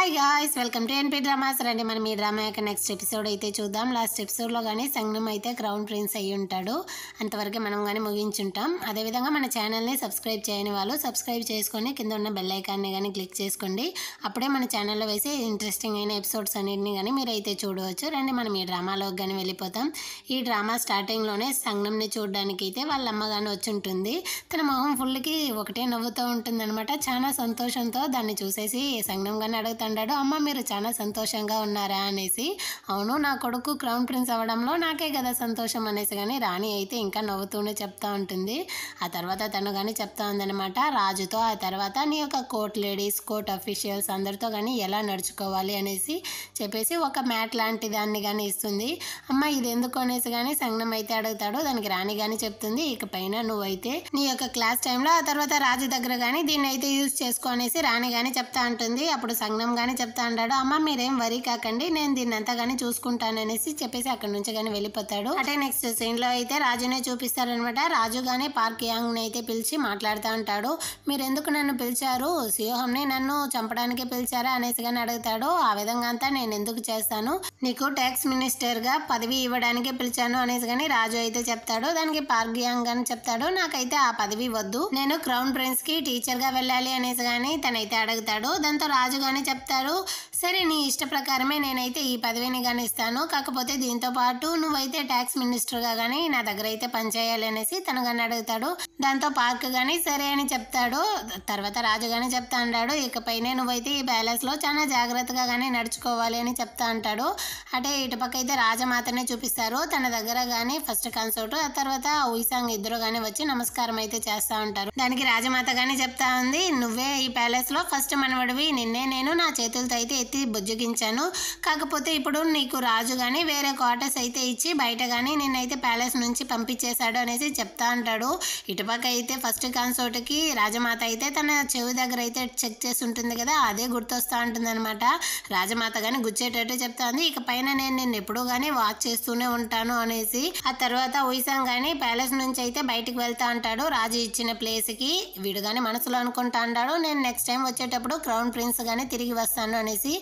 Hi guys, welcome to NP dramas. రండి మనం ఈ డ్రామా యొక్క నెక్స్ట్ ఎపిసోడ్ అయితే చూద్దాం. లాస్ట్ ఎపిసోడ్లో కానీ సంగం అయితే క్రౌన్ ప్రిన్స్ అయ్యి ఉంటాడు. అంతవరకు మనం కానీ ముగించుంటాం. అదేవిధంగా మన ఛానల్ని సబ్స్క్రైబ్ చేయని వాళ్ళు సబ్స్క్రైబ్ చేసుకొని కింద ఉన్న బెల్ ఐకాన్ని కానీ క్లిక్ చేసుకోండి. అప్పుడే మన ఛానల్లో వేసే ఇంట్రెస్టింగ్ అయిన ఎపిసోడ్స్ అన్నింటినీ కానీ మీరైతే చూడవచ్చు. రండి మనం ఈ డ్రామాలోకి కానీ వెళ్ళిపోతాం. ఈ డ్రామా స్టార్టింగ్లోనే సంగంని చూడడానికి అయితే వాళ్ళ అమ్మ కానీ వచ్చి ఉంటుంది. తన మొహం ఫుల్కి ఒకటే నవ్వుతూ ఉంటుంది అనమాట. చాలా సంతోషంతో దాన్ని చూసేసి సంగం కానీ అడుగుతాడు, అమ్మ మీరు చాలా సంతోషంగా ఉన్నారా అనేసి. అవును, నా కొడుకు క్రౌన్ ప్రిన్స్ అవ్వడంలో నాకే కదా సంతోషం అనేసి కానీ రాణి అయితే ఇంకా నవ్వుతూనే చెప్తా ఉంటుంది. ఆ తర్వాత తను కానీ చెప్తా ఉందనమాట రాజుతో. ఆ తర్వాత నీ యొక్క కోర్ట్ లేడీస్, కోర్ట్ అఫీషియల్స్ అందరితో కానీ ఎలా నడుచుకోవాలి అనేసి చెప్పేసి ఒక మ్యాట్ లాంటి దాన్ని కానీ ఇస్తుంది. అమ్మ ఇది ఎందుకు అనేసి కానీ సంగం అయితే అడుగుతాడు. దానికి రాణి కానీ చెప్తుంది, ఇకపైన నువ్వైతే నీ యొక్క క్లాస్ టైంలో ఆ తర్వాత రాజు దగ్గర కానీ దీన్ని అయితే యూజ్ చేసుకో అనేసి రాణి కానీ చెప్తా ఉంటుంది. అప్పుడు సంగం కానీ చెప్తా అంటాడు, అమ్మ మీరేం వరీ కాకండి, నేను దీన్ని అంతా కానీ చూసుకుంటాను అనేసి చెప్పేసి అక్కడి నుంచి కానీ వెళ్ళిపోతాడు. అంటే నెక్స్ట్ సీన్ లో అయితే రాజునే చూపిస్తారనమాట. రాజు గానీ పార్క్ యాంగ్ ని అయితే పిలిచి మాట్లాడుతూ ఉంటాడు. మీరు ఎందుకు నన్ను పిలిచారు, సియోహంని నన్ను చంపడానికి పిలిచారా అనేసి కానీ అడుగుతాడు. ఆ విధంగా అంతా నేను ఎందుకు చేస్తాను, నీకు ట్యాక్స్ మినిస్టర్ గా పదవి ఇవ్వడానికి పిలిచాను అనేసి కానీ రాజు అయితే చెప్తాడు. దానికి పార్క్ యాంగ్ అని చెప్తాడు, నాకైతే ఆ పదవి వద్దు, నేను క్రౌన్ ప్రిన్స్ కి టీచర్ గా వెళ్ళాలి అనేసి కానీ తనైతే అడుగుతాడు. దాంతో రాజు గానీ చెప్తాడు, సరే నీ ఇష్ట ప్రకారమే నేనైతే ఈ పదవిని కానీ ఇస్తాను, కాకపోతే దీంతో పాటు నువ్వైతే ట్యాక్స్ మినిస్టర్ గా కానీ నా దగ్గర అయితే పనిచేయాలి అనేసి తను కానీ అడుగుతాడు. దాంతో పార్క్ గానీ సరే అని చెప్తాడు. తర్వాత రాజు గానీ చెప్తా అంటాడు, ఇకపైనే నువ్వైతే ఈ ప్యాలెస్ లో చాలా జాగ్రత్తగా కానీ నడుచుకోవాలి అని చెప్తా అంటాడు. అంటే ఇటుపక్క అయితే రాజమాతనే చూపిస్తారు. తన దగ్గర కానీ ఫస్ట్ కన్సోర్ట్, ఆ తర్వాత ఉయిసాంగ్ ఇద్దరు కానీ వచ్చి నమస్కారం అయితే చేస్తా ఉంటారు. దానికి రాజమాత గానీ చెప్తా ఉంది, నువ్వే ఈ ప్యాలెస్ లో ఫస్ట్ మనవడివి, నిన్నే నేను నా చేతులతో అయితే ఎత్తి బుజ్జగించాను, కాకపోతే ఇప్పుడు నీకు రాజు గానీ వేరే క్వార్టర్స్ అయితే ఇచ్చి బయట కానీ నిన్నైతే ప్యాలెస్ నుంచి పంపించేశాడు అనేసి చెప్తా అంటాడు. ఇటుపక్క అయితే ఫస్ట్ కన్సోర్ట్ కి రాజమాత అయితే తన చెవి దగ్గర అయితే చెక్ చేసి ఉంటుంది కదా, అదే గుర్తొస్తా ఉంటుంది అనమాట. రాజమాత గానీ గుచ్చేటట్టు చెప్తా ఉంది, ఇక పైన నేను నిన్ను ఎప్పుడు గానీ వాచ్ చేస్తూనే ఉంటాను అనేసి. ఆ తర్వాత ఉయిసాంగ్ గానీ ప్యాలెస్ నుంచి అయితే బయటికి వెళ్తా అంటాడు రాజు ఇచ్చిన ప్లేస్ కి. వీడు గానీ మనసులో అనుకుంటా అంటాడు, నేను నెక్స్ట్ టైం వచ్చేటప్పుడు క్రౌన్ ప్రిన్స్ గానీ తిరిగి వస్తాను అనేసి,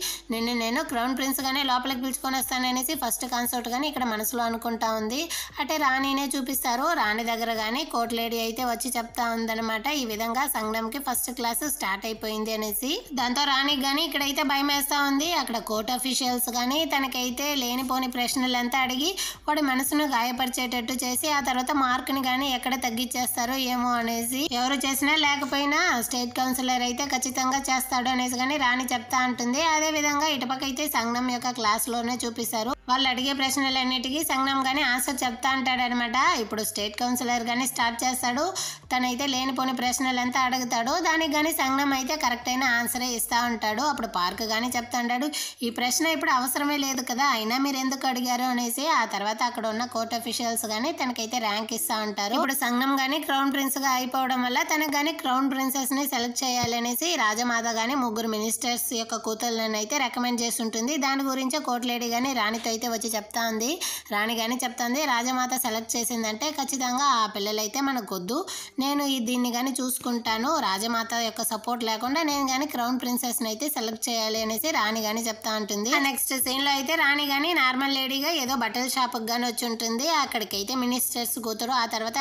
నేను క్రౌన్ ప్రిన్స్ గానీ లోపలికి పిలుచుకొని వస్తాను అనేసి ఫస్ట్ కన్సోర్ట్ గానీ ఇక్కడ మనసులో అనుకుంటా ఉంది. అంటే రాణినే చూపిస్తారు. రాణి దగ్గర గానీ కోర్ట్ లేడీ అయితే వచ్చి చెప్తా ఉందన్నమాట, ఈ విధంగా సంగంకి ఫస్ట్ క్లాస్ స్టార్ట్ అయిపోయింది అనేసి. దాంతో రాణికి గానీ ఇక్కడైతే భయం వేస్తా ఉంది. అక్కడ కోర్ట్ అఫీషియల్స్ గానీ తనకైతే లేనిపోని ప్రశ్నలు అంతా అడిగి వాడి మనసును గాయపరిచేటట్టు చేసి ఆ తర్వాత మార్క్ ని గానీ ఎక్కడ తగ్గించేస్తారో ఏమో అనేసి, ఎవరు చేసినా లేకపోయినా స్టేట్ కౌన్సిలర్ అయితే ఖచ్చితంగా చేస్తాడు అనేసి కానీ రాణి చెప్తా ఉంటుంది. అదే విధంగా ఇటుపక్క అయితే సంగం యొక్క క్లాస్ లోనే చూపిస్తారు. వాళ్ళు అడిగే ప్రశ్నలన్నిటికీ సంగం గానీ ఆన్సర్ చెప్తా అంటాడు అనమాట. ఇప్పుడు స్టేట్ కౌన్సిలర్ గానీ స్టార్ట్ చేస్తాడు. తనైతే లేనిపోని ప్రశ్నలంతా అడుగుతాడు. దానికి గానీ సంగం అయితే కరెక్ట్ అయిన ఆన్సరే ఇస్తా ఉంటాడు. అప్పుడు పార్క్ గానీ చెప్తా అంటాడు, ఈ ప్రశ్న ఇప్పుడు అవసరమే లేదు కదా, అయినా మీరు ఎందుకు అడిగారు అనేసి. ఆ తర్వాత అక్కడ ఉన్న కోర్ట్ అఫీషియల్స్ గానీ తనకైతే ర్యాంక్ ఇస్తా ఉంటారు. ఇప్పుడు సంగం గానీ క్రౌన్ ప్రిన్స్ గా అయిపోవడం వల్ల తనకు గానీ క్రౌన్ ప్రిన్సెస్ ని సెలెక్ట్ చేయాలి అనేసి రాజమాత గానీ ముగ్గురు మినిస్టర్స్ యొక్క కూతుర్లను అయితే రికమెండ్ చేసి ఉంటుంది. దాని గురించి కోర్ట్ లేడీ గానీ రాణితో అయితే వచ్చి చెప్తా ఉంది. రాణి గానీ చెప్తాంది, రాజమాత సెలెక్ట్ చేసిందంటే ఖచ్చితంగా ఆ పిల్లలైతే మనకు వద్దు, నేను దీన్ని గానీ చూసుకుంటాను, రాజమాత యొక్క సపోర్ట్ లేకుండా నేను గానీ క్రౌన్ ప్రిన్సెస్ ని అయితే సెలెక్ట్ చేయాలి అనేసి రాణి గానీ చెప్తా ఉంటుంది. నెక్స్ట్ సీన్ లో అయితే రాణి గానీ నార్మల్ లేడీగా ఏదో బట్టల షాప్ గానీ వచ్చి ఉంటుంది. అక్కడికి అయితే మినిస్టర్స్ కూతురు, ఆ తర్వాత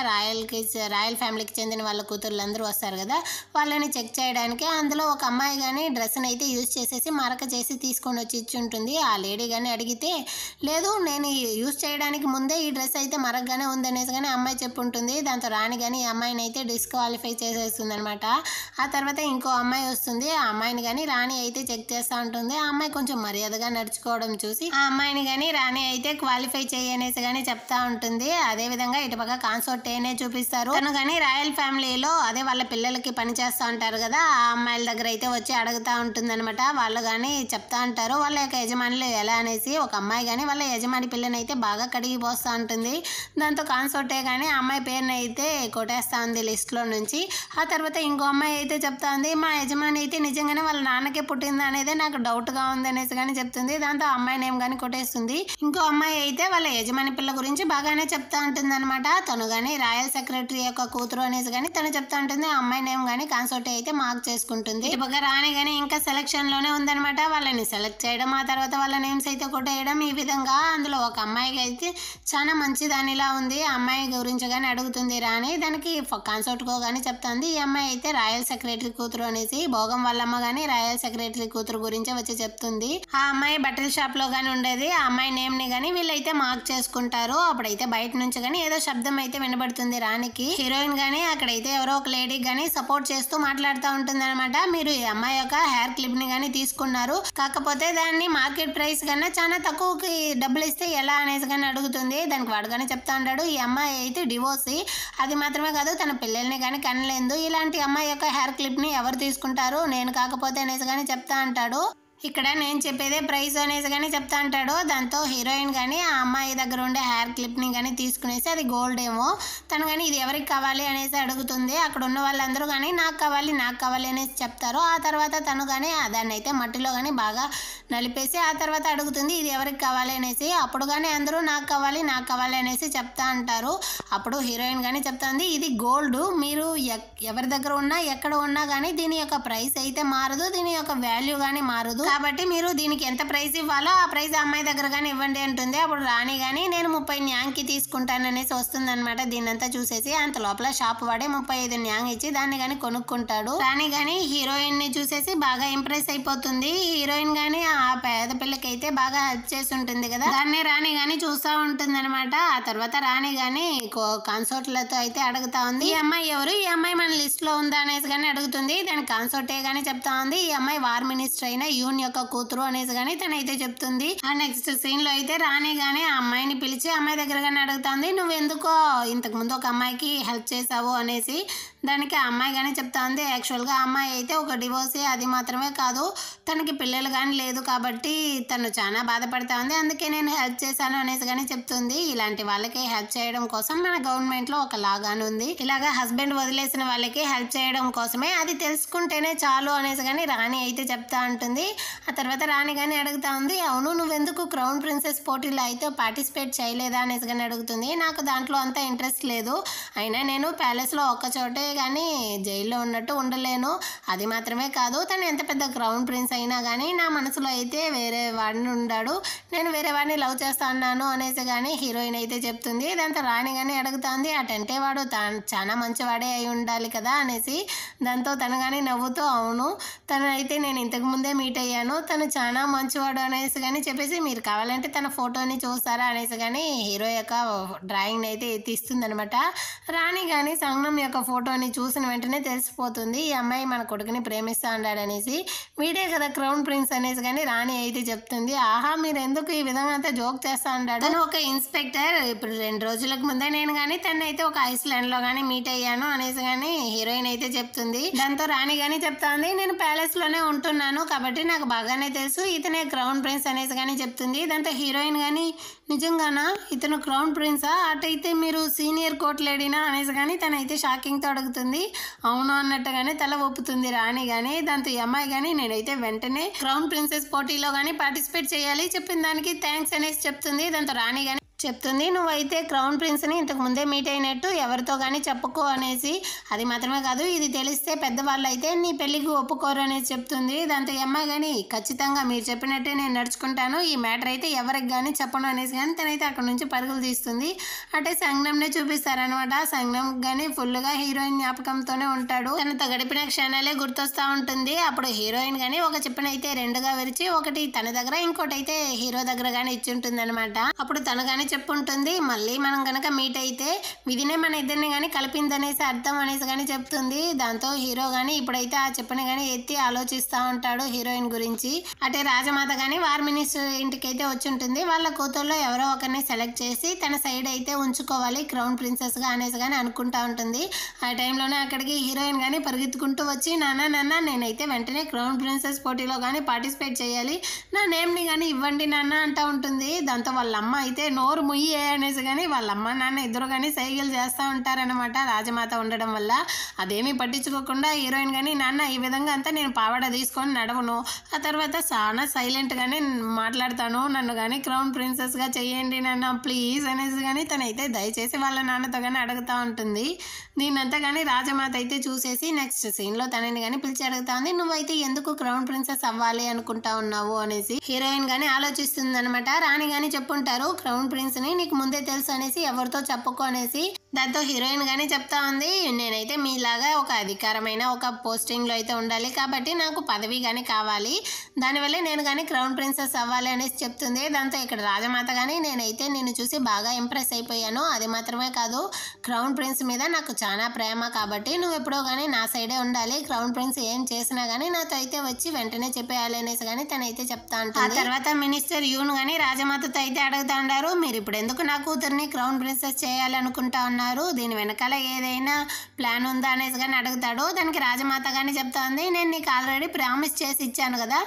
రాయల్ ఫ్యామిలీకి చెందిన వాళ్ళ కూతుర్లు అందరూ వస్తారు కదా, వాళ్ళని చెక్ చేయడానికి. అందులో ఒక అమ్మాయి గానీ డ్రెస్ ని అయితే యూజ్ చేసేసి మరక చేసి తీసుకొని వచ్చి ఇచ్చి ఉంటుంది. ఆ లేడీ గానీ అడిగితే, లేదు నేను యూజ్ చేయడానికి ముందే ఈ డ్రెస్ అయితే మరకగానే ఉందనేసి కానీ అమ్మాయి చెప్పుంటుంది. దాంతో రాణి గానీ ఈ అమ్మాయిని అయితే డిస్క్వాలిఫై చేసేస్తుంది అనమాట. ఆ తర్వాత ఇంకో అమ్మాయి వస్తుంది. ఆ అమ్మాయిని కానీ రాణి అయితే చెక్ చేస్తూ ఉంటుంది. ఆ అమ్మాయి కొంచెం మర్యాదగా నడుచుకోవడం చూసి ఆ అమ్మాయిని కానీ రాణి అయితే క్వాలిఫై చేయనేసి కానీ చెప్తా ఉంటుంది. అదే విధంగా ఇటుపక్క కాన్సోర్ట్ ఏనే చూపిస్తారు. తను కానీ రాయల్ ఫ్యామిలీలో అదే వాళ్ళ పిల్లలకి పని చేస్తూ ఉంటారు కదా, ఆ అమ్మాయిల దగ్గర అయితే వచ్చి అడుగుతా ఉంటుంది అనమాట. వాళ్ళు కానీ చెప్తా ఉంటారు వాళ్ళ యొక్క యజమానులు ఎలా అనేసి. ఒక అమ్మాయి కానీ వాళ్ళ యజమాని పిల్లని అయితే బాగా కడిగి పోస్తూ ఉంటుంది. దాంతో కాన్సోర్టే కానీ ఆ అమ్మాయి పేరుని అయితే కొట్టేస్తా ఉంది లిస్ట్లో నుంచి. ఆ తర్వాత ఇంకో అమ్మాయి అయితే చెప్తా ఉంది, మా యజమాని అయితే నిజంగానే వాళ్ళ నాన్నకే పుట్టిందా అనేది నాకు డౌట్గా ఉంది అనేసి కానీ చెప్తుంది. దాంతో ఆ అమ్మాయి నేమ్ కానీ కొట్టేస్తుంది. ఇంకో అమ్మాయి అయితే వాళ్ళ యజమాని పిల్ల గురించి బాగానే చెప్తా ఉంటుంది అనమాట. తను కానీ రాయల్ సెక్రటరీ యొక్క కూతురు అనేసి కానీ తను చెప్తా ఉంటుంది. ఆ అమ్మాయి నేమ్ కానీ కాన్సోర్టే అయితే మార్క్ చేసుకుంటుంది. ఇటుపక్క రాణి కానీ ఇంకా సెలక్షన్ లోనే ఉందనమాట. వాళ్ళని సెలెక్ట్ చేయడం, ఆ తర్వాత వాళ్ళ నేమ్స్ అయితే కొట్టేయడం, ఈ విధంగా అందులో ఒక అమ్మాయికి అయితే చాలా మంచి దానిలా ఉంది. ఆ అమ్మాయి గురించి కానీ అడుగుతుంది రాణి. దానికి కాన్సోర్ట్కో కానీ చెప్తుంది. ఈ అమ్మాయి అయితే రాయల్ సెక్రటరీ కూతురు అనేసి, భోగం వాళ్ళమ్మ కానీ రాయల్ సెక్రటరీ కూతురు గురించి వచ్చి చెప్తుంది. ఆ అమ్మాయి బట్టల షాప్ లో కానీ ఉండేది. ఆ అమ్మాయి నేమ్ ని కానీ వీళ్ళైతే మార్క్ చేసుకుంటారు. అప్పుడైతే బయట నుంచి కానీ ఏదో శబ్దం అయితే వినబడుతుంది రాణికి. హీరోయిన్ గానీ అక్కడైతే ఎవరో ఒక లేడీ గానీ సపోర్ట్ చేస్తూ మాట్లాడుతూ ఉంటుంది అనమాట. మీరు ఈ అమ్మాయి యొక్క హెయిర్ క్లిప్ ని కానీ తీసుకున్నారు, కాకపోతే దాన్ని మార్కెట్ ప్రైస్ కన్నా చాలా తక్కువకి డబ్బులు ఇస్తే ఎలా అనేసి కానీ అడుగుతుంది. దానికి వాడుగానే చెప్తా ఉంటాడు, ఈ అమ్మాయి అయితే డివోర్సీ, అది మాత్రమే కాదు తన పిల్లల్ని కానీ కనలేదు. ఇలాంటి అమ్మాయి యొక్క హెయిర్ క్లిప్ ని ఎవరు తీసుకుంటారు, నేను కాకపోతే అనేసి కానీ చెప్తా అంటాడు. ఇక్కడ నేను చెప్పేదే ప్రైస్ అనేసి కానీ చెప్తా అంటాడు. దాంతో హీరోయిన్ కానీ ఆ అమ్మాయి దగ్గర ఉండే హెయిర్ క్లిప్ని కానీ తీసుకునేసి, అది గోల్డ్ ఏమో, తను కానీ ఇది ఎవరికి కావాలి అనేసి అడుగుతుంది. అక్కడ ఉన్న వాళ్ళందరూ కానీ నాకు కావాలి అనేసి చెప్తారు. ఆ తర్వాత తను కానీ దాన్ని అయితే మట్టిలో కానీ బాగా నలిపేసి ఆ తర్వాత అడుగుతుంది ఇది ఎవరికి కావాలి అనేసి. అప్పుడు కానీ అందరూ నాకు కావాలి అనేసి చెప్తా అంటారు. అప్పుడు హీరోయిన్ కానీ చెప్తుంది, ఇది గోల్డ్, మీరు ఎవరి దగ్గర ఉన్నా ఎక్కడ ఉన్నా కానీ దీని యొక్క ప్రైస్ అయితే మారదు, దీని యొక్క వాల్యూ కానీ మారదు, కాబట్టి మీరు దీనికి ఎంత ప్రైస్ ఇవ్వాలో ఆ ప్రైస్ అమ్మాయి దగ్గర కానీ ఇవ్వండి అంటుంది. అప్పుడు రాణి కానీ నేను 30 న్యాంగ్కి తీసుకుంటాను అనేసి వస్తుంది అనమాట. దీన్నంతా చూసేసి అంత లోపల షాప్ వాడే 35 న్యాంగ్ ఇచ్చి దాన్ని కానీ కొనుక్కుంటాడు. రాణి కానీ హీరోయిన్ ని చూసేసి బాగా ఇంప్రెస్ అయిపోతుంది. హీరోయిన్ కానీ ఆ పేద పిల్లకి అయితే బాగా హెల్ప్ చేసి ఉంటుంది కదా, దాన్ని రాణి కానీ చూస్తూ ఉంటుంది అనమాట. ఆ తర్వాత రాణి కానీ కాన్సోర్ట్లతో అయితే అడుగుతా ఉంది, ఈ అమ్మాయి ఎవరు, ఈ అమ్మాయి మన లిస్ట్ లో ఉందా అనేసి కానీ అడుగుతుంది. దాని కాన్సోర్టే కానీ చెప్తా ఉంది, ఈ అమ్మాయి వార్ మినిస్టర్ అయిన యూన్ యొక్క కూతురు అనేసి కానీ తనైతే చెప్తుంది. ఆ నెక్స్ట్ సీన్ లో అయితే రాణి గానీ ఆ అమ్మాయిని పిలిచి అమ్మాయి దగ్గర కానీ అడుగుతుంది, నువ్వు ఎందుకో ఇంతకు ముందు ఒక అమ్మాయికి హెల్ప్ చేసావు అనేసి. దానికి ఆ అమ్మాయి కానీ చెప్తా ఉంది, యాక్చువల్గా ఆ అమ్మాయి అయితే ఒక డివోర్సీ, అది మాత్రమే కాదు తనకి పిల్లలు కానీ లేదు, కాబట్టి తను చాలా బాధపడతా ఉంది, అందుకే నేను హెల్ప్ చేశాను అనేసి కానీ చెప్తుంది. ఇలాంటి వాళ్ళకి హెల్ప్ చేయడం కోసం మన గవర్నమెంట్ లో ఒక లాగానే ఉంది. ఇలాగా హస్బెండ్ వదిలేసిన వాళ్ళకి హెల్ప్ చేయడం కోసమే, అది తెలుసుకుంటేనే చాలు అనేసి కానీ రాణి అయితే చెప్తా ఉంటుంది. ఆ తర్వాత రాణి కానీ అడుగుతా ఉంది, అవును నువ్వెందుకు క్రౌన్ ప్రిన్సెస్ పోటీలో అయితే పార్టిసిపేట్ చేయలేదా అనేసి కానీ అడుగుతుంది. నాకు దాంట్లో అంత ఇంట్రెస్ట్ లేదు, అయినా నేను ప్యాలెస్లో ఒక్క చోటే కానీ జైల్లో ఉన్నట్టు ఉండలేను, అది మాత్రమే కాదు తను ఎంత పెద్ద క్రౌన్ ప్రిన్స్ అయినా కానీ నా మనసులో అయితే వేరే వాడిని ఉన్నాడు, నేను వేరే వాడిని లవ్ చేస్తా అన్నాను అనేసి కానీ హీరోయిన్ అయితే చెప్తుంది. దాంతో రాణి కానీ అడుగుతుంది, అటంటే వాడు చాలా మంచివాడే అయి ఉండాలి కదా అనేసి. దాంతో తను కానీ నవ్వుతూ, అవును తను అయితే నేను ఇంతకు ముందే మీట్ అయ్యాను, తను చాలా మంచివాడు అనేసి కానీ చెప్పేసి, మీరు కావాలంటే తన ఫోటోని చూస్తారా అనేసి కానీ హీరో యొక్క డ్రాయింగ్ని అయితే తీస్తుంది అనమాట. రాణి కానీ సంగం యొక్క ఫోటోని చూసిన వెంటనే తెలిసిపోతుంది, ఈ అమ్మాయి మన కొడుకుని ప్రేమిస్తా అన్నాడనేసి. వీడే కదా క్రౌన్ ప్రిన్స్ అనేసి కానీ రాణి అయితే చెప్తుంది. ఆహా మీరు ఎందుకు ఈ విధంగా అంతా జోక్ చేస్తా అన్నాడు, తను ఒక ఇన్స్పెక్టర్, ఇప్పుడు 2 రోజులకు ముందే నేను కానీ తను అయితే ఒక ఐస్లాండ్ లో కానీ మీట్ అయ్యాను అనేసి కానీ హీరోయిన్ అయితే చెప్తుంది. దాంతో రాణి కానీ చెప్తాంది, నేను ప్యాలెస్ లోనే ఉంటున్నాను కాబట్టి నాకు బాగానే తెలుసు, ఇతనే క్రౌన్ ప్రిన్స్ అనేసి కానీ చెప్తుంది. దాంతో హీరోయిన్ కానీ నిజంగానా ఇతను క్రౌన్ ప్రిన్సా, అటైతే మీరు సీనియర్ కోర్ట్ లేడీనా అనేసి కానీ తనైతే షాకింగ్తో అడుగుతుంది. అవును అన్నట్టుగానే తల ఒప్పుతుంది రాణి కానీ. దాంతో ఈ అమ్మాయి కానీ నేనైతే వెంటనే క్రౌన్ ప్రిన్సెస్ పోటీలో కానీ పార్టిసిపేట్ చేయాలి, చెప్పిన దానికి థ్యాంక్స్ అనేసి చెప్తుంది. దాంతో రాణి కానీ చెప్తుంది, నువ్వైతే క్రౌన్ ప్రిన్స్ని ఇంతకు ముందే మీట్ అయినట్టు ఎవరితో కానీ చెప్పుకో అనేసి, అది మాత్రమే కాదు ఇది తెలిస్తే పెద్దవాళ్ళు అయితే నీ పెళ్లికి ఒప్పుకోరు అనేసి చెప్తుంది. దాంతో ఈ అమ్మాయి కానీ ఖచ్చితంగా మీరు చెప్పినట్టే నేను నడుచుకుంటాను, ఈ మ్యాటర్ అయితే ఎవరికి కానీ చెప్పను అనేసి కానీ తనైతే అక్కడ నుంచి పరుగులు తీస్తుంది. అంటే సంగనంనే చూపిస్తారనమాట. సంగనం కానీ ఫుల్గా హీరోయిన్ జ్ఞాపకంతోనే ఉంటాడు, తనతో గడిపిన క్షణాలే గుర్తొస్తా ఉంటుంది. అప్పుడు హీరోయిన్ కానీ ఒక చెప్పిన అయితే 2గా విరిచి ఒకటి తన దగ్గర ఇంకోటి అయితే హీరో దగ్గర కానీ ఇచ్చి ఉంటుంది అనమాట. అప్పుడు తను కానీ చెప్పుంటుంది. మళ్ళీ మనం కనుక మీట్ అయితే విధినే మన ఇద్దరిని కానీ కలిపిందనేసి అర్థం అనేసి కానీ చెప్తుంది. దాంతో హీరో కానీ ఇప్పుడైతే ఆ చెప్పని కానీ ఎత్తి ఆలోచిస్తూ ఉంటాడు హీరోయిన్ గురించి. అటే రాజమాత కానీ వార్ మినిస్టర్ ఇంటికి అయితే వచ్చి ఉంటుంది. వాళ్ళ కూతుర్లో ఎవరో ఒకరిని సెలెక్ట్ చేసి తన సైడ్ అయితే ఉంచుకోవాలి క్రౌన్ ప్రిన్సెస్ గా అనేసి కానీ అనుకుంటా ఉంటుంది. ఆ టైంలోనే అక్కడికి హీరోయిన్ కానీ పరిగెత్తుకుంటూ వచ్చి నాన్న నేనైతే వెంటనే క్రౌన్ ప్రిన్సెస్ పోటీలో కానీ పార్టిసిపేట్ చేయాలి, నా నేమ్ని కానీ ఇవ్వండి నాన్న అంటూ ఉంటుంది. దాంతో వాళ్ళ అమ్మ అయితే నోరు ముయ్యే అనేసి కానీ వాళ్ళ అమ్మ నాన్న ఇద్దరు కానీ సైకిల్ చేస్తూ ఉంటారనమాట రాజమాత ఉండడం వల్ల. అదేమీ పట్టించుకోకుండా హీరోయిన్ కానీ నాన్న ఈ విధంగా అంతా నేను పావడ తీసుకొని నడవను, ఆ తర్వాత చాలా సైలెంట్గానే మాట్లాడతాను, నన్ను కానీ క్రౌన్ ప్రిన్సెస్గా చెయ్యండి నాన్న ప్లీజ్ అనేసి కానీ తనైతే దయచేసి వాళ్ళ నాన్నతో కానీ అడుగుతూ ఉంటుంది. దీన్నంతా కానీ రాజమాత అయితే చూసేసి నెక్స్ట్ సీన్లో తనని కానీ పిలిచి అడుగుతా ఉంది, నువ్వైతే ఎందుకు క్రౌన్ ప్రిన్సెస్ అవ్వాలి అనుకుంటా ఉన్నావు అనేసి. హీరోయిన్ కానీ ఆలోచిస్తుంది అనమాట. రాణి కానీ చెప్పుంటారు క్రౌన్ ప్రిన్స్ని నీకు ముందే తెలుసు అనేసి ఎవరితో చెప్పుకో అనేసి. దాంతో హీరోయిన్ కానీ చెప్తా ఉంది, నేనైతే మీలాగా ఒక అధికారమైన ఒక పోస్టింగ్లో అయితే ఉండాలి కాబట్టి నాకు పదవి కానీ కావాలి, దానివల్లే నేను కానీ క్రౌన్ ప్రిన్సెస్ అవ్వాలి అనేసి చెప్తుంది. దాంతో ఇక్కడ రాజమాత కానీ నేనైతే నిన్ను చూసి బాగా ఇంప్రెస్ అయిపోయాను, అది మాత్రమే కాదు క్రౌన్ ప్రిన్స్ మీద నాకు చాలా ప్రేమ కాబట్టి నువ్వు ఎప్పుడో కానీ నా సైడే ఉండాలి, క్రౌన్ ప్రిన్స్ ఏం చేసినా కానీ నాతో అయితే వచ్చి వెంటనే చెప్పేయాలి అనేసి కానీ తనైతే చెప్తా ఉంటుంది. ఆ తర్వాత మినిస్టర్ యూన్ కానీ రాజమాతతో అయితే అడుగుతా ఉన్నారు, మీరు ఇప్పుడు ఎందుకు నా కూతుర్ని క్రౌన్ ప్రిన్సెస్ చేయాలనుకుంటా ఉన్నారు, దీని వెనకాల ఏదైనా ప్లాన్ ఉందా అనేసి కానీ అడుగుతాడు. దానికి రాజమాత కానీ చెప్తా ఉంది, నేను నీకు ఆల్రెడీ ప్రామిస్ చేసి ఇచ్చాను కదా,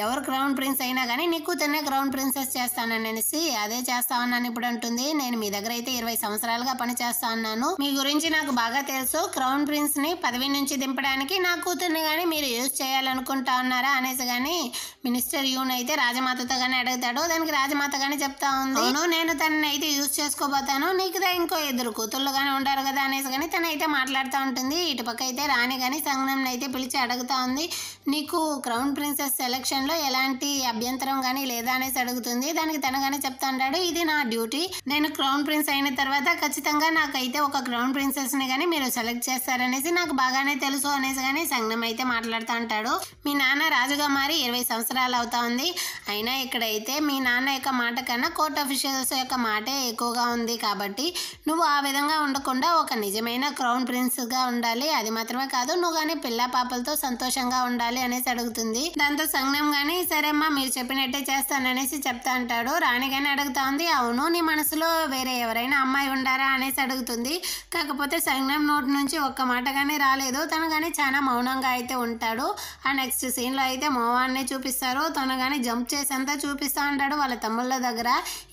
ఎవరు క్రౌన్ ప్రిన్స్ అయినా కానీ నీ కూతుర్నే క్రౌన్ ప్రిన్సెస్ చేస్తానని అనేసి, అదే చేస్తా ఉన్నాను ఇప్పుడు అంటుంది. నేను మీ దగ్గర అయితే 20 సంవత్సరాలుగా పని చేస్తా ఉన్నాను, మీ గురించి నాకు బాగా తెలుసు, క్రౌన్ ప్రిన్స్ ని పదవి నుంచి దింపడానికి నా కూతుర్ని కానీ మీరు యూజ్ చేయాలనుకుంటా ఉన్నారా అనేసి కానీ మినిస్టర్ యూన్ అయితే రాజమాతతో కానీ అడుగుతాడు. దానికి రాజమాత కానీ చెప్తా ఉంది, అవును నేను తనని అయితే యూజ్ చేసుకోబోతాను, నీకుదా ఇంకో 2 కూతుళ్ళు కానీ ఉంటారు కదా అనేసి కానీ తనైతే మాట్లాడుతూ ఉంటుంది. ఇటుపక్క అయితే రాణి కానీ సంగనం అయితే పిలిచి అడుగుతా ఉంది, నీకు క్రౌన్ ప్రిన్సెస్ సెలక్షన్ లో ఎలాంటి అభ్యంతరం కానీ లేదా అనేసి అడుగుతుంది. దానికి తను కానీ చెప్తా ఉంటాడు, ఇది నా డ్యూటీ, నేను క్రౌన్ ప్రిన్స్ అయిన తర్వాత ఖచ్చితంగా నాకైతే ఒక క్రౌన్ ప్రిన్సెస్ ని కానీ మీరు సెలెక్ట్ చేస్తారనేసి నాకు బాగానే తెలుసు అనేసి కానీ సంగనం అయితే మాట్లాడుతూ ఉంటాడు. మీ నాన్న రాజుగా మారి 20 సంవత్సరాలు అవుతా ఉంది, అయినా ఇక్కడైతే మీ నాన్న యొక్క మాట కన్నా కోర్ట్ అఫీషియల్స్ యొక్క మాటే ఎక్కువగా ఉంది కాబట్టి నువ్వు ఆ విధంగా ఉండకుండా ఒక నిజమైన క్రౌన్ ప్రిన్స్ గా ఉండాలి, అది మాత్రమే కాదు నువ్వు కానీ పిల్ల పాపలతో సంతోషంగా ఉండాలి అనేసి అడుగుతుంది. దాంతో సంగనం గానీ సరేమ్మా మీరు చెప్పినట్టే చేస్తాననేసి చెప్తా అంటాడు. రాణి గానీ అడుగుతా ఉంది, అవును నీ మనసులో వేరే ఎవరైనా అమ్మాయి ఉండారా అనేసి అడుగుతుంది. కాకపోతే సంగనం నోటి నుంచి ఒక్క మాట కానీ రాలేదు, తను కానీ చాలా మౌనంగా అయితే ఉంటాడు. ఆ నెక్స్ట్ సీన్ లో అయితే మోవాన్ని చూపిస్తారు, తను కానీ జంప్ చేసి అంతా చూపిస్తా ఉంటాడు వాళ్ళ తమ్ముళ్ళ దగ్గర.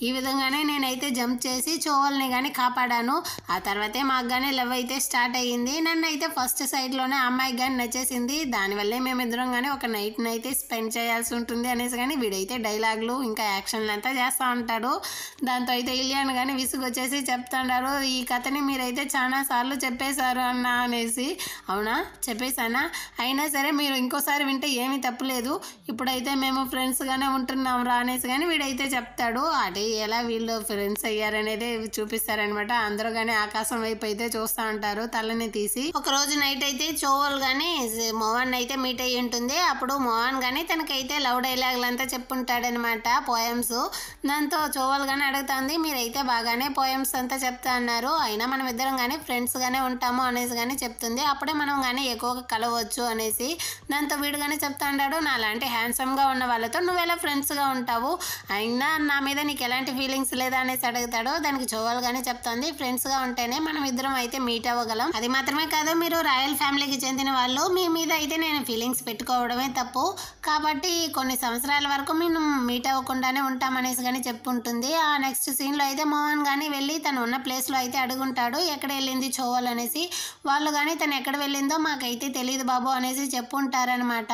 ఈ విధంగానే నేనైతే జంప్ చేసి చోవల్ని కానీ కాపాడాను, ఆ తర్వాతే మాకు కానీ లవ్ అయితే స్టార్ట్ అయ్యింది, నన్ను అయితే ఫస్ట్ సైడ్లోనే అమ్మాయికి కానీ నచ్చేసింది, దానివల్లే మేమిద్దరం కానీ ఒక నైట్ని అయితే స్పెండ్ చేయాల్సి ఉంటుంది అనేసి కానీ వీడైతే డైలాగులు ఇంకా యాక్షన్లు అంతా చేస్తూ ఉంటాడు. దాంతో అయితే ఇలియాన్ కానీ విసుగు వచ్చేసి చెప్తుంటారు, ఈ కథని మీరైతే చాలా సార్లు చెప్పేశారు అన్న అనేసి. అవునా చెప్పేశానా, అయినా సరే మీరు ఇంకోసారి వింటే ఏమీ తప్పులేదు, ఇప్పుడైతే మేము ఫ్రెండ్స్గానే ఉంటున్నాం రా అనేసి కానీ వీడైతే చెప్తాడు. అదే ఎలా వీళ్ళు ఫ్రెండ్స్ అయ్యారనేది చూపిస్తారనమాట. అందరూ కానీ ఆకాశం వైపు అయితే చూస్తూ ఉంటారు తలని తీసి. ఒక రోజు నైట్ అయితే చోవల్ కానీ మోహన్ అయితే మీట్ అయ్యి ఉంటుంది. అప్పుడు మోహన్ కానీ తనకైతే లవ్ డైలాగులు అంతా చెప్పుంటాడనమాట పోయమ్స్. దాంతో చోవల్ కానీ అడుగుతుంది, మీరైతే బాగానే పోయమ్స్ అంతా చెప్తా అన్నారు, అయినా మనం ఇద్దరం కానీ ఫ్రెండ్స్ గానే ఉంటాము అనేసి కానీ చెప్తుంది. అప్పుడే మనం కానీ ఎక్కువగా కలవచ్చు అనేసి. దాంతో వీడు కానీ చెప్తా ఉంటాడు, నాలాంటి హ్యాండ్సమ్ గా ఉన్న వాళ్ళతో నువ్వెలా ఫ్రెండ్స్ గా ఉంటావు, అయినా నా మీద నీకు ఎలాంటి ఫీలింగ్స్ లేదా అనేసి అడుగుతాడు. దానికి చోవల్ కానీ చెప్తుంది, ఫ్రెండ్స్ గా ఉంటేనే మనం ఇద్దరం అయితే మీట్ అవ్వగలం, అది మాత్రమే కాదు మీరు రాయల్ ఫ్యామిలీకి చెందిన వాళ్ళు, మీ మీద అయితే నేను ఫీలింగ్స్ పెట్టుకోవడమే తప్పు, కాబట్టి కొన్ని సంవత్సరాల వరకు మేము మీట్ అవ్వకుండానే ఉంటామనేసి కానీ చెప్పుంటుంది. ఆ నెక్స్ట్ సీన్ లో అయితే మోహన్ కానీ వెళ్ళి తను ఉన్న ప్లేస్ లో అయితే అడుగుంటాడు, ఎక్కడ వెళ్ళింది చోవల్ అనేసి. వాళ్ళు కానీ తను ఎక్కడ వెళ్ళిందో మాకైతే తెలియదు బాబు అనేసి చెప్పుంటారనమాట.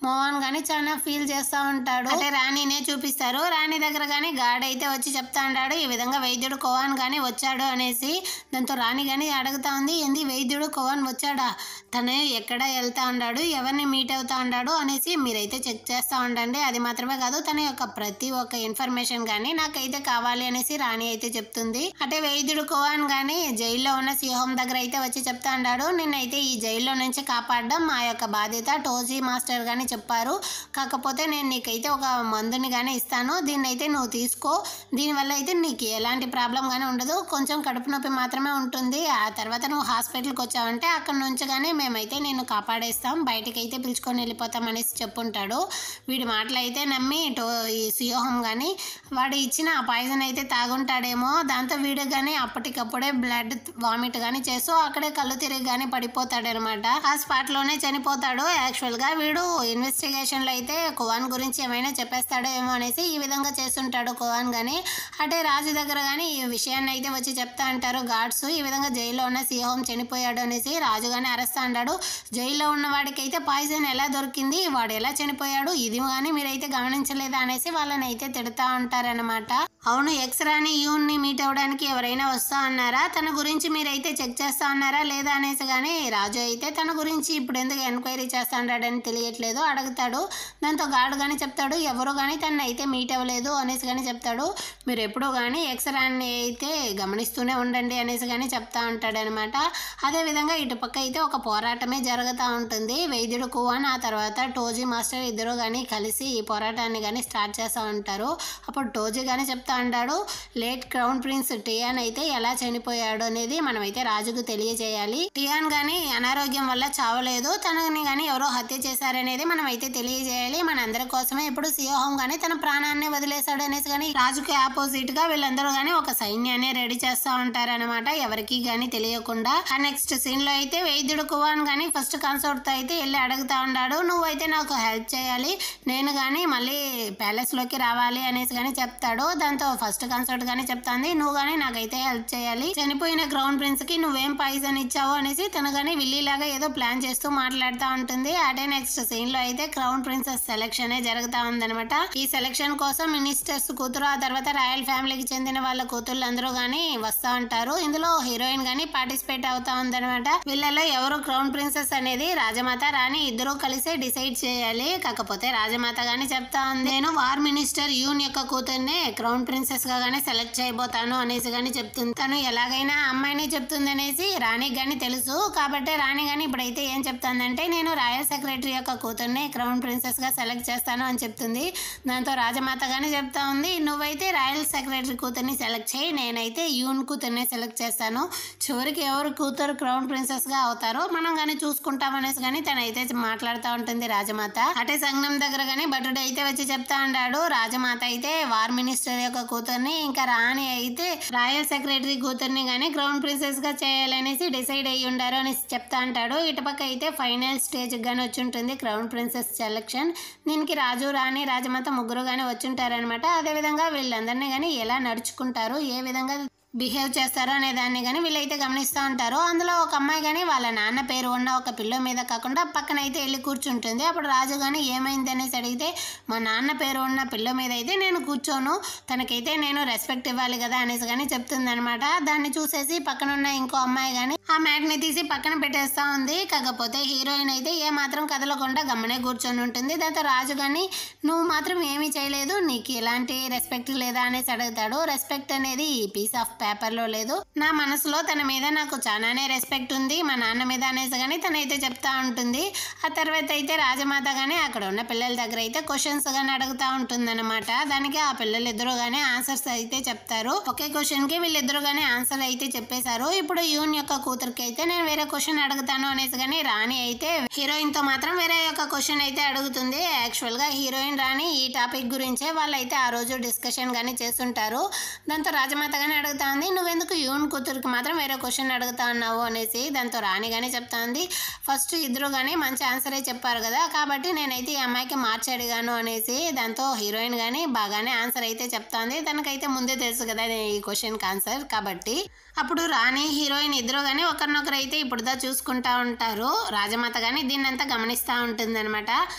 మోహన్ కానీ చాలా ఫీల్ చేస్తూ ఉంటాడు. అంటే రాణినే చూపిస్తారు. రాణి దగ్గర కానీ గార్డ్ అయితే వచ్చి చెప్తా ఉంటాడు, ఈ విధంగా వైద్యుడు కోవాన్ కానీ వచ్చాడు అనేసి. దాంతో రాణి కానీ అడుగుతా ఉంది, ఏంది వైద్యుడు కోవన్ వచ్చాడా, తను ఎక్కడ వెళ్తా ఉన్నాడు, ఎవరిని మీట్ అవుతా ఉన్నాడు అనేసి మీరైతే చెక్ చేస్తూ ఉండండి. అది మాత్రమే కాదు, తన యొక్క ప్రతి ఒక్క ఇన్ఫర్మేషన్ కానీ నాకైతే కావాలి అనేసి రాణి అయితే చెప్తుంది. అంటే వైద్యుడు కోవన్ కానీ జైల్లో ఉన్న సింహం దగ్గర అయితే వచ్చి చెప్తా ఉన్నాడు, నిన్నైతే ఈ జైల్లో నుంచి కాపాడడం మా యొక్క బాధ్యత, టోజీ మాస్టర్ కానీ చెప్పారు. కాకపోతే నేను నీకైతే ఒక మందుని కానీ ఇస్తాను, దీన్ని అయితే నువ్వు తీసుకో, దీనివల్ల అయితే నీకు ఎలాంటి ప్రాబ్లం కానీ ఉండదు, కొంచెం కడుపు నొప్పి మాత్రమే ఉంటుంది. ఆ తర్వాత నువ్వు హాస్పిటల్కి వచ్చావంటే అక్కడ నుంచి కానీ మేమైతే నేను కాపాడేస్తాం, బయటికి అయితే పిలుచుకొని వెళ్ళిపోతాం అనేసి చెప్పుంటాడు. వీడి మాటలు అయితే నమ్మి ఈ సియోహం కానీ వాడు ఇచ్చిన ఆ పాయిజన్ అయితే తాగుంటాడేమో, దాంతో వీడు కానీ అప్పటికప్పుడే బ్లడ్ వామిట్ కానీ చేస్తూ అక్కడే కళ్ళు తిరిగి కానీ పడిపోతాడు అనమాట. ఆ స్పాట్ లోనే చనిపోతాడు. యాక్చువల్ గా వీడు ఇన్వెస్టిగేషన్ లో అయితే కోవాన్ గురించి ఏమైనా చెప్పేస్తాడో ఏమో అనేసి ఈ విధంగా చేస్తుంటాడు కోవాన్ గాని. అంటే రాజు దగ్గర కానీ ఈ విషయాన్ని అయితే వచ్చి చెప్తా అంటారు గార్డ్స్, ఈ విధంగా జైల్లో ఉన్న సియోహం చనిపోయాడు అనేసి. రాజు గాని అరెస్ట్ అంటాడు, జైల్లో ఉన్న వాడికి అయితే పాయిజన్ ఎలా దొరికింది, వాడు ఎలా చనిపోయాడు, ఇది కానీ మీరైతే గమనించలేదా అనేసి వాళ్ళని అయితే తిడతా ఉంటారనమాట. అవును, ఎక్స్ రాణి యూన్ ని మీట్ అవ్వడానికి ఎవరైనా వస్తా అన్నారా, తన గురించి మీరైతే చెక్ చేస్తా అన్నారా లేదా అనేసి. కానీ రాజు అయితే తన గురించి ఇప్పుడు ఎందుకు ఎంక్వైరీ చేస్తా ఉంటాడని తెలియట్లేదు అడుగుతాడు. దాంతో గార్డు కానీ చెప్తాడు, ఎవరు కానీ తను అయితే మీట్ అవ్వలేదు అనేసి కానీ చెప్తాడు. మీరు ఎప్పుడూ కానీ ఎక్స్ రాణి అయితే గమనిస్తూనే ఉండండి అనేసి కానీ చెప్తా ఉంటాడు అనమాట. అదేవిధంగా ఇటుపక్క అయితే ఒక పోరాటమే జరుగుతూ ఉంటుంది. వైద్యుడు కువాన్ ఆ తర్వాత టోజీ మాస్టర్ ఇద్దరు కానీ కలిసి ఈ పోరాటాన్ని కానీ స్టార్ట్ చేస్తూ ఉంటారు. అప్పుడు టోజీ కానీ చెప్తా ఉంటాడు, లేట్ క్రౌన్ ప్రిన్స్ టియాన్ అయితే ఎలా చనిపోయాడు అనేది మనమైతే రాజుకు తెలియజేయాలి. టియాన్ గానీ అనారోగ్యం వల్ల చావలేదు, తనని కానీ ఎవరో హత్య చేశారనేది మనం అయితే తెలియజేయాలి. మన అందరి కోసమే ఇప్పుడు సియోహం గానీ తన ప్రాణాన్ని వదిలేశాడు అనేసి కానీ రాజుకి ఆపోజిట్ గా వీళ్ళందరూ గానీ ఒక సైన్యాన్ని రెడీ చేస్తా ఉంటారనమాట, ఎవరికి గానీ తెలియకుండా. ఆ నెక్స్ట్ సీన్ లో అయితే వైద్యుడు కువాన్ గానీ ఫస్ట్ కన్సోర్ట్ తో అయితే వెళ్ళి అడుగుతా ఉన్నాడు, నువ్వైతే నాకు హెల్ప్ చేయాలి, నేను గానీ మళ్ళీ ప్యాలెస్ లోకి రావాలి అనేసి కానీ చెప్తాడు. దాంతో ఫస్ట్ కన్సర్ట్ గానీ చెప్తాంది, నువ్వు గానీ నాకైతే హెల్ప్ చేయాలి, చనిపోయిన క్రౌన్ ప్రిన్స్ కి నువ్వేం పాయిజన్ ఇచ్చావు అనేసి తను గానీ విల్లీలాగా ఏదో ప్లాన్ చేస్తూ మాట్లాడుతూ ఉంటుంది. అదే నెక్స్ట్ సీన్ లో అయితే క్రౌన్ ప్రిన్సెస్ సెలక్షన్ జరుగుతా ఉందనమాట. ఈ సెలక్షన్ కోసం మినిస్టర్స్ కూతురు, ఆ తర్వాత రాయల్ ఫ్యామిలీకి చెందిన వాళ్ళ కూతుళ్ళు అందరూ గానీ వస్తా ఉంటారు. ఇందులో హీరోయిన్ గానీ పార్టిసిపేట్ అవుతా ఉందనమాట. వీళ్ళలో ఎవరు క్రౌన్ ప్రిన్సెస్ అనేది రాజమాత రాణి ఇద్దరు కలిసి డిసైడ్ చేయాలి. కాకపోతే రాజమాత గానీ చెప్తా ఉంది, నేను వార్ మినిస్టర్ యూన్ యొక్క కూతుర్నే క్రౌన్ ప్రిన్సెస్ గా గానీ సెలెక్ట్ చేయబోతాను అనేసి గానీ చెప్తుంది. తను ఎలాగైనా అమ్మాయిని చెప్తుంది అనేసి రాణికి గానీ తెలుసు. కాబట్టి రాణి గానీ ఇప్పుడైతే ఏం చెప్తాందంటే, నేను రాయల్ సెక్రటరీ యొక్క కూతుర్ని క్రౌన్ ప్రిన్సెస్ గా సెలెక్ట్ చేస్తాను అని చెప్తుంది. దాంతో రాజమాత గానీ చెప్తా ఉంది, నువ్వైతే రాయల్ సెక్రటరీ కూతుర్ని సెలెక్ట్ చేయి, నేనైతే యూన్ కూతుర్ని సెలెక్ట్ చేస్తాను, చివరికి ఎవరు కూతురు క్రౌన్ ప్రిన్సెస్ గా అవుతారో మనం గానీ చూసుకుంటాం అనేసి గానీ తనైతే మాట్లాడుతూ ఉంటుంది రాజమాత. అటే సంఘం దగ్గర గానీ భటుడు అయితే వచ్చి చెప్తా ఉన్నాడు, రాజమాత అయితే వార్ మినిస్టర్ యొక్క కూతుర్ని, ఇంకా రాణి అయితే రాయల్ సెక్రటరీ కూతుర్ని గానీ క్రౌన్ ప్రిన్సెస్ గా చేయాలనేసి డిసైడ్ అయ్యి ఉండారు అని చెప్తా అంటాడు. ఇటుపక్క అయితే ఫైనల్ స్టేజ్ గానీ వచ్చి ఉంటుంది క్రౌన్ ప్రిన్సెస్ సెలక్షన్. దీనికి రాజు రాణి రాజమాత ముగ్గురు గానీ వచ్చుంటారనమాట. అదేవిధంగా వీళ్ళందరినీ గానీ ఎలా నడుచుకుంటారు, ఏ విధంగా బిహేవ్ చేస్తారో అనే దాన్ని కానీ వీళ్ళైతే గమనిస్తూ ఉంటారు. అందులో ఒక అమ్మాయి కానీ వాళ్ళ నాన్న పేరు ఉన్న ఒక పిల్లో మీద కాకుండా పక్కన అయితే వెళ్ళి కూర్చుంటుంది. అప్పుడు రాజు కానీ ఏమైంది అనేసి అడిగితే, మా నాన్న పేరు ఉన్న పిల్లో మీద అయితే నేను కూర్చోను, తనకైతే నేను రెస్పెక్ట్ ఇవ్వాలి కదా అనేసి కానీ చెప్తుంది అనమాట. దాన్ని చూసేసి పక్కన ఉన్న ఇంకో అమ్మాయి కానీ ఆ మ్యాట్ని తీసి పక్కన పెట్టేస్తా ఉంది. కాకపోతే హీరోయిన్ అయితే ఏ మాత్రం కదలకుండా గమ్మనే కూర్చొని ఉంటుంది. దాంతో రాజు కానీ నువ్వు మాత్రం ఏమీ చేయలేదు, నీకు ఎలాంటి రెస్పెక్ట్ లేదా అనేసి అడుగుతాడు. రెస్పెక్ట్ అనేది ఈ పీస్ ఆఫ్ పేపర్లో లేదు, నా మనసులో తన మీద నాకు చాలానే రెస్పెక్ట్ ఉంది, మా నాన్న మీద అనేసి కానీ తనైతే చెప్తా ఉంటుంది. ఆ తర్వాత అయితే రాజమాత కానీ అక్కడ ఉన్న పిల్లల దగ్గర అయితే క్వశ్చన్స్ కానీ అడుగుతూ ఉంటుంది అనమాట. దానికి ఆ పిల్లలు ఇద్దరు కానీ ఆన్సర్స్ అయితే చెప్తారు. ఒకే క్వశ్చన్ కి వీళ్ళిద్దరు కానీ ఆన్సర్ అయితే చెప్పేశారు. ఇప్పుడు యూన్ యొక్క కూతురికి అయితే నేను వేరే క్వశ్చన్ అడుగుతాను అనేసి కానీ రాణి అయితే హీరోయిన్ తో మాత్రం వేరే యొక్క క్వశ్చన్ అయితే అడుగుతుంది. యాక్చువల్ గా హీరోయిన్ రాణి ఈ టాపిక్ గురించే వాళ్ళైతే ఆ రోజు డిస్కషన్ కానీ చేస్తుంటారు. దాంతో రాజమాత కానీ అడుగుతా ఉంది, నువ్వెందుకు యూన్ కూతురికి మాత్రం వేరే క్వశ్చన్ అడుగుతా ఉన్నావు అనేసి. దాంతో రాణి కానీ చెప్తా ఉంది, ఫస్ట్ ఇద్దరు కానీ మంచి ఆన్సరే చెప్పారు కదా, కాబట్టి నేనైతే ఈ అమ్మాయికి మార్చి అడిగాను అనేసి. దాంతో హీరోయిన్ కానీ బాగానే ఆన్సర్ అయితే చెప్తా ఉంది, తనకైతే ముందే తెలుసు కదా ఈ క్వశ్చన్కి ఆన్సర్ కాబట్టి. అప్పుడు రాణి హీరోయిన్ ఇద్దరు కానీ ఒకరినొకరు అయితే ఇప్పుడుదా చూసుకుంటా ఉంటారు. రాజమాత కానీ దీన్ని అంతా గమనిస్తూ ఉంటుంది అనమాట.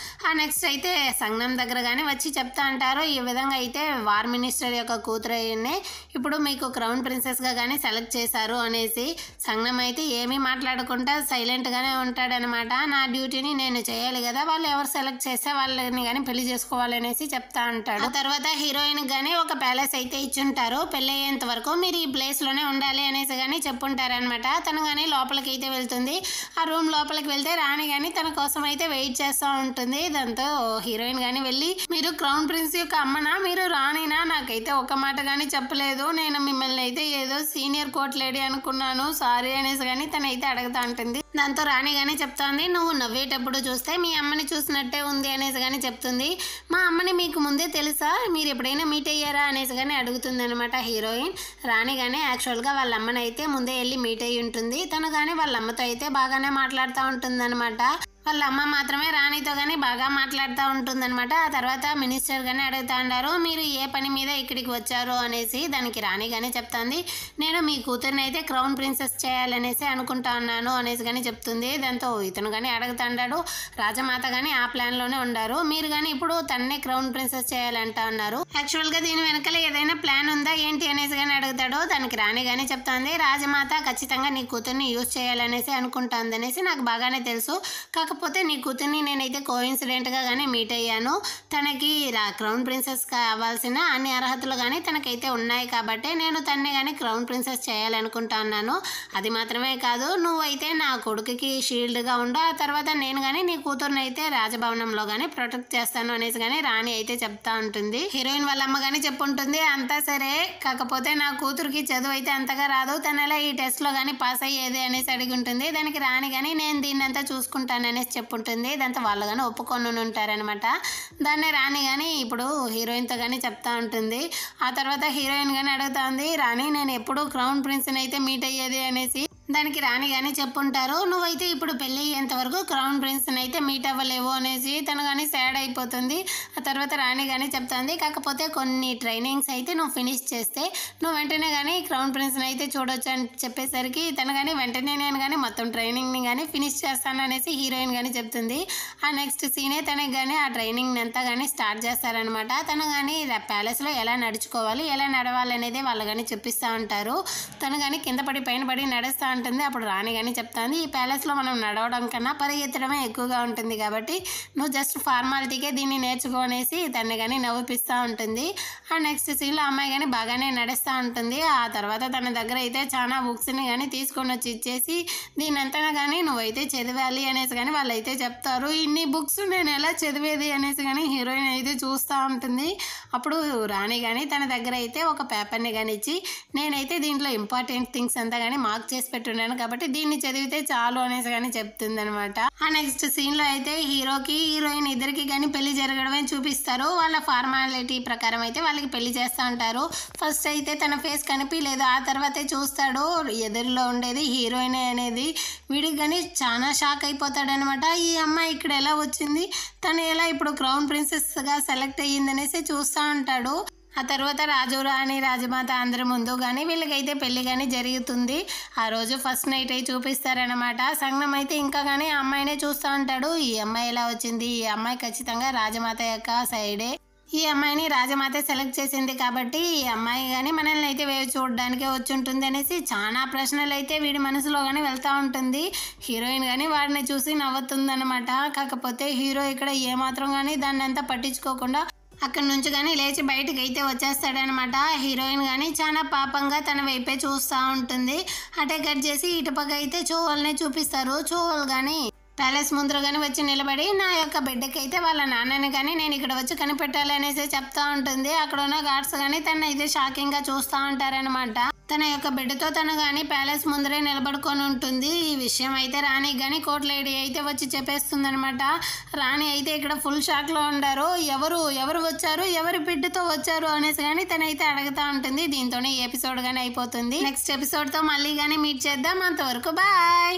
ఆ నెక్స్ట్ అయితే సంగం దగ్గర కానీ వచ్చి చెప్తా అంటారు, ఈ విధంగా అయితే వార్ మినిస్టర్ యొక్క కూతురు అయ్యనే ఇప్పుడు మీకు క్రౌన్ ప్రిన్సెస్గా కానీ సెలెక్ట్ చేశారు అనేసి. సంగం అయితే ఏమీ మాట్లాడకుండా సైలెంట్గానే ఉంటాడనమాట. నా డ్యూటీని నేను చేయాలి కదా, వాళ్ళు ఎవరు సెలెక్ట్ చేస్తే వాళ్ళని కానీ పెళ్లి చేసుకోవాలనేసి చెప్తా అంటాడు. ఆ తర్వాత హీరోయిన్ కానీ ఒక ప్యాలెస్ అయితే ఇచ్చుంటారు, పెళ్ళి అయ్యేంత వరకు మీరు ఈ ప్లేస్లోనే ఉండాలి అనేసి కానీ చెప్పుంటారనమాట. తను కానీ లోపలికి అయితే వెళ్తుంది. ఆ రూమ్ లోపలికి వెళ్తే రాణి కానీ తన కోసం అయితే వెయిట్ చేస్తూ ఉంటుంది. దాంతో హీరోయిన్ కానీ వెళ్ళి, మీరు క్రౌన్ ప్రిన్స్ యొక్క అమ్మనా, మీరు రాణినా, నాకైతే ఒక మాట కానీ చెప్పలేదు, నేను మిమ్మల్ని అయితే ఏదో సీనియర్ కోర్ట్ లేడీ అనుకున్నాను, సారీ అనేసి కానీ తనైతే అడుగుతా ఉంటుంది. దాంతో రాణి కానీ చెప్తోంది, నువ్వు నవ్వేటప్పుడు చూస్తే మీ అమ్మని చూసినట్టే ఉంది అనేసి కానీ చెప్తుంది. మా అమ్మని మీకు ముందే తెలుసా, మీరు ఎప్పుడైనా మీట్ అయ్యారా అనేసి కానీ అడుగుతుంది అనమాట హీరోయిన్. రాణి కానీ యాక్చువల్గా వాళ్ళ అమ్మని అయితే ముందే వెళ్ళి మీట్ అయ్యి ఉంటుంది. తను కానీ వాళ్ళ అమ్మతో అయితే బాగానే మాట్లాడుతూ ఉంటుంది అనమాట. వాళ్ళ అమ్మ మాత్రమే రాణితో కానీ బాగా మాట్లాడుతూ ఉంటుందన్నమాట. ఆ తర్వాత మినిస్టర్ కానీ అడుగుతా ఉంటారు, మీరు ఏ పని మీద ఇక్కడికి వచ్చారు అనేసి. దానికి రాణి కానీ చెప్తుంది, నేను మీ కూతురిని అయితే క్రౌన్ ప్రిన్సెస్ చేయాలనేసి అనుకుంటా ఉన్నాను అనేసి కానీ చెప్తుంది. దాంతో ఇతను కానీ అడుగుతా ఉంటాడు, రాజమాత కానీ ఆ ప్లాన్లోనే ఉండారు, మీరు కానీ ఇప్పుడు తన్నే క్రౌన్ ప్రిన్సెస్ చేయాలంటా ఉన్నారు, యాక్చువల్గా దీని వెనకాల ఏదైనా ప్లాన్ ఉందా ఏంటి అనేసి కానీ అడుగుతాడు. దానికి రాణి కానీ చెప్తుంది, రాజమాత ఖచ్చితంగా నీ కూతుర్ని యూజ్ చేయాలనేసి అనుకుంటుంది అనేసి నాకు బాగానే తెలుసు, కాకపోతే నీ కూతుర్ని నేనైతే కోఇన్సిడెంట్గా కానీ మీట్ అయ్యాను, తనకి క్రౌన్ ప్రిన్సెస్ కావాల్సిన అన్ని అర్హతలు కానీ తనకైతే ఉన్నాయి కాబట్టి నేను తన్నే కానీ క్రౌన్ ప్రిన్సెస్ చేయాలనుకుంటున్నాను. అది మాత్రమే కాదు, నువ్వైతే నా కొడుకుకి షీల్డ్గా ఉండు, ఆ తర్వాత నేను కానీ నీ కూతుర్ని అయితే రాజభవనంలో కానీ ప్రొటెక్ట్ చేస్తాను అనేసి కానీ రాణి అయితే చెప్తా ఉంటుంది. హీరోయిన్ వాళ్ళ అమ్మ కానీ చెప్పుంటుంది, అంతా సరే, కాకపోతే నా కూతురికి చదువు అయితే అంతగా రాదు, తను ఎలా ఈ టెస్ట్లో కానీ పాస్ అయ్యేది అనేసి అడిగి ఉంటుంది. దానికి రాణి కానీ నేను దీన్ని అంతా చూసుకుంటానని చెప్పుంటుంది. దాంతో వాళ్ళు కానీ ఒప్పుకొని ఉంటారనమాట. దాన్ని రాణి కానీ ఇప్పుడు హీరోయిన్తో కానీ చెప్తా ఉంటుంది. ఆ తర్వాత హీరోయిన్ కానీ అడుగుతా ఉంది, రాణి నేను ఎప్పుడు క్రౌన్ ప్రిన్స్ని అయితే మీట్ అయ్యేది అనేసి. దానికి రాణి కానీ చెప్పుంటారు, నువ్వైతే ఇప్పుడు పెళ్ళి అయ్యేంత వరకు క్రౌన్ ప్రిన్స్ని అయితే మీట్ అవ్వలేవు అనేసి. తను కానీ సాడ్ అయిపోతుంది. ఆ తర్వాత రాణి కానీ చెప్తుంది, కాకపోతే కొన్ని ట్రైనింగ్స్ అయితే నువ్వు ఫినిష్ చేస్తే నువ్వు వెంటనే కానీ క్రౌన్ ప్రిన్స్ని అయితే చూడొచ్చు అని చెప్పేసరికి తను కానీ వెంటనే నేను కానీ మొత్తం ట్రైనింగ్ని కానీ ఫినిష్ చేస్తాను అనేసి హీరోయిన్ కానీ చెప్తుంది. ఆ నెక్స్ట్ సీనే తనకి కానీ ఆ ట్రైనింగ్ అంతా కానీ స్టార్ట్ చేస్తారనమాట. తను కానీ ప్యాలెస్లో ఎలా నడుచుకోవాలి, ఎలా నడవాలి అనేది వాళ్ళు కానీ చెప్పిస్తూ ఉంటారు. తను కానీ కింద పడి పైన పడి నడుస్తూ ఉంటుంది. అప్పుడు రాణి కానీ చెప్తాంది, ఈ ప్యాలెస్లో మనం నడవడం కన్నా పరిగెత్తడమే ఎక్కువగా ఉంటుంది కాబట్టి నువ్వు జస్ట్ ఫార్మాలిటీకే దీన్ని నేర్చుకో అనేసి తన్ని కానీ నవ్విపిస్తూ ఉంటుంది. ఆ నెక్స్ట్ సీన్లో అమ్మాయి కానీ బాగానే నడుస్తూ ఉంటుంది. ఆ తర్వాత తన దగ్గర అయితే చాలా బుక్స్ని కానీ తీసుకొని వచ్చి ఇచ్చేసి దీనంతా కానీ నువ్వైతే చదివాలి అనేసి కానీ వాళ్ళు అయితే చెప్తారు. ఇన్ని బుక్స్ నేను ఎలా చదివేది అనేసి కానీ హీరోయిన్ అయితే చూస్తూ ఉంటుంది. అప్పుడు రాణి కానీ తన దగ్గర అయితే ఒక పేపర్ని కానీ ఇచ్చి, నేనైతే దీంట్లో ఇంపార్టెంట్ థింగ్స్ అంతా కానీ మార్క్ చేసి పెట్టున్నాను కాబట్టి దీన్ని చదివితే చాలు అనేసి కానీ చెప్తుంది అనమాట. ఆ నెక్స్ట్ సీన్లో అయితే హీరోకి హీరోయిన్ ఇద్దరికి కానీ పెళ్లి జరగడమే చూపిస్తారు. వాళ్ళ ఫార్మాలిటీ ప్రకారం అయితే వాళ్ళకి పెళ్లి చేస్తూ ఉంటారు. ఫస్ట్ అయితే తన ఫేస్ కనిపించలేదు, ఆ తర్వాతే చూస్తాడు ఎదురులో ఉండేది హీరోయిన్ అనేది. వీడికి కానీ చాలా షాక్ అయిపోతాడనమాట, ఈ అమ్మాయి ఇక్కడ ఎలా వచ్చింది, తను ఎలా ఇప్పుడు క్రౌన్ ప్రిన్సెస్గా సెలెక్ట్ అయ్యింది అనేసి చూస్తూ ఉంటాడు. ఆ తర్వాత రాజు రాణి రాజమాత అందరి ముందు కానీ వీళ్ళకైతే పెళ్లి కానీ జరుగుతుంది. ఆ రోజు ఫస్ట్ నైట్ అయి చూపిస్తారనమాట. సంగం అయితే ఇంకా కానీ ఆ అమ్మాయినే చూస్తూ ఉంటాడు, ఈ అమ్మాయి ఎలా వచ్చింది, ఈ అమ్మాయి ఖచ్చితంగా రాజమాత యొక్క సైడే, ఈ అమ్మాయిని రాజమాత సెలెక్ట్ చేసింది కాబట్టి ఈ అమ్మాయి కానీ మనల్ని అయితే చూడడానికే వచ్చి ఉంటుంది అనేసి చాలా ప్రశ్నలు అయితే వీడి మనసులో కానీ వెళ్తూ ఉంటుంది. హీరోయిన్ కానీ వాడిని చూసి నవ్వుతుంది అనమాట. కాకపోతే హీరో ఇక్కడ ఏమాత్రం కానీ దాన్ని అంతా పట్టించుకోకుండా అక్కడి నుంచి కానీ లేచి బయటకు అయితే వచ్చేస్తాడనమాట. హీరోయిన్ కానీ చాలా పాపంగా తన వైపే చూస్తూ ఉంటుంది. అటే కట్ చేసి ఇటుపక్క అయితే చోవల్ని చూపిస్తారు. చోవల్ కానీ ప్యాలెస్ ముందర కానీ వచ్చి నిలబడి నా యొక్క బిడ్డకి అయితే వాళ్ళ నాన్నని కానీ నేను ఇక్కడ వచ్చి కనిపెట్టాలి అనేసి చెప్తా ఉంటుంది. అక్కడ ఉన్న గార్డ్స్ కానీ తను అయితే షాకింగ్గా చూస్తూ ఉంటారనమాట. తన యొక్క బిడ్డతో తను కానీ ప్యాలెస్ ముందరే నిలబడుకొని ఉంటుంది. ఈ విషయం అయితే రాణి కానీ కోర్ట్ లేడీ అయితే వచ్చి చెప్పేస్తుంది అనమాట. రాణి అయితే ఇక్కడ ఫుల్ షాక్లో ఉంటారు. ఎవరు వచ్చారు, ఎవరి బిడ్డతో వచ్చారు అనేసి కానీ తనైతే అడుగుతూ ఉంటుంది. దీంతోనే ఈ ఎపిసోడ్ కానీ అయిపోతుంది. నెక్స్ట్ ఎపిసోడ్తో మళ్ళీ కానీ మీట్ చేద్దాం. అంతవరకు బాయ్.